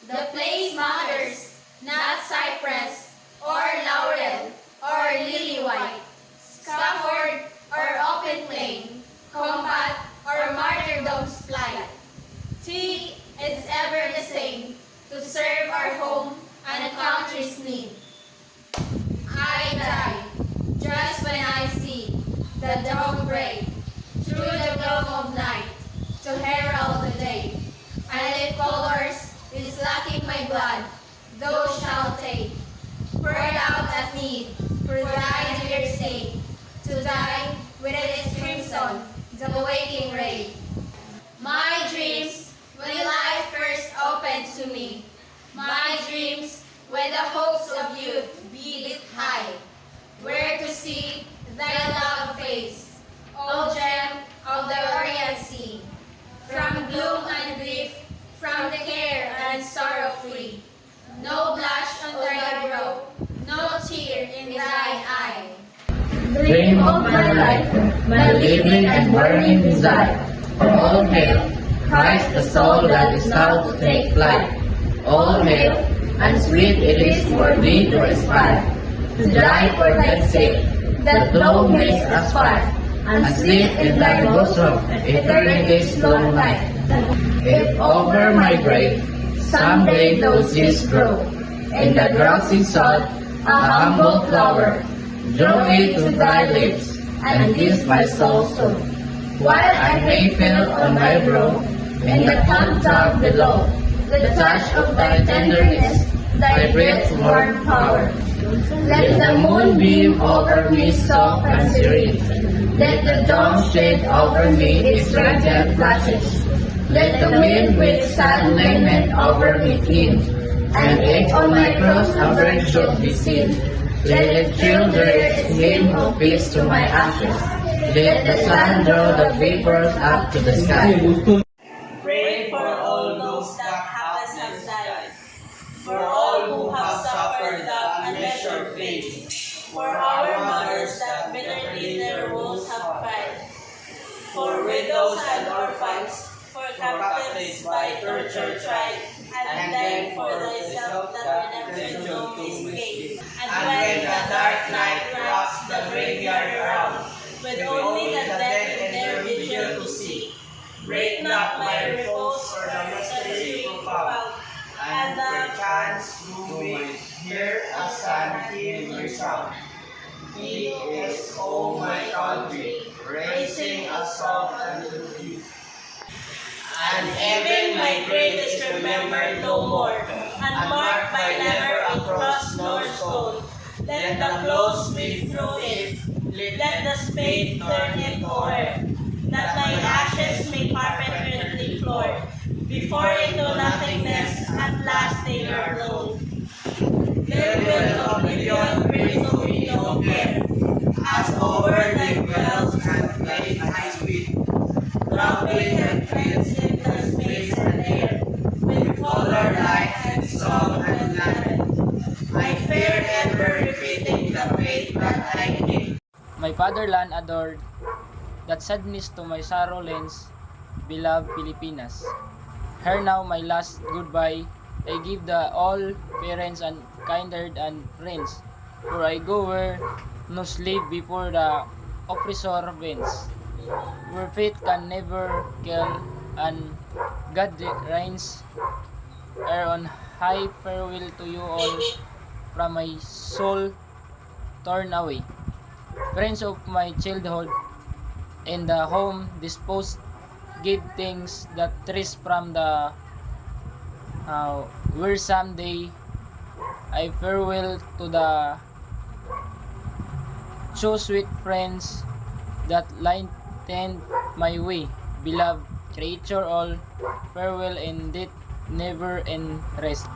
The place matters, not cypress, or laurel, or lily white, scaffold, or open plain, combat, or martyrdom's flight. T is ever the same, to serve our home and a country's need. I die, just when I see the dawn break, through the gloom of night, to herald the day. And if colors is lacking my blood, those shall take, poured out at need, for thy dear sake, to die with its crimson, the waking ray. My dreams, when life first opened to me, my dreams, when the hopes of youth beat high, were to see thy love face, O gem of the Orient Sea, from gloom and grief, from the care and sorrow free. No blush on thy brow, no tear in thy eye. Dream of my life, my living and burning desire. All hail, Christ the soul that is now to take flight. All hail, and sweet it is for thee to aspire, to die for thy sake, that thou mayst aspire, and sleep in thy bosom eternity's long night. If over my grave someday those years grow, in the grassy sod a humble flower, draw it to thy lips, and kiss my soul so, while I may feel on my brow, in the contact below, the touch of thy tenderness, thy breath's warm power. Let the moon beam over me soft and serene, let the dawn shade over me its radiant flashes, let the wind with sad lament over me keen, and if on my cross a bird should be seen, let it thrill its hymn of peace to my ashes, let the sun draw the vapors up to the sky. Pray for all those that have died, for all who have suffered that unmeasured pain, for our mothers that bitterly their woes have cried, for widows and orphans, for captives by torture tried, and then for thyself that redemption no escape. And when the dark night wraps the graveyard around, with only the dead in their vigil to see, break not my repose for the mystery profound, and perchance you may hear a sad hymn resound. He is, O my country, raising a song unto you. And even my grave is remembered no more, unmarked by never a cross nor stone. Let the ploughs be through it, let the spade turn it o'er, that my ashes may carpet earthly floor, before into nothingness at last they are blown. There will oblivion bring to me no care, as over thy wells and plains I speed, traveling and friends in the space and air, with color, light, and song and lament. I fear ever repeating the faith that I keep. My fatherland adored, that sadness to my sorrow lends, beloved Pilipinas. Here now my last goodbye, I give the all parents and kindred and friends, for I go where no sleep before the oppressor bends, where faith can never kill, and God reigns ere on high. Farewell to you all, from my soul torn away. Friends of my childhood, in the home disposed, give things that trace from the where someday I farewell to the so sweet friends that lightened my way. Beloved creature all, farewell and death never end rest.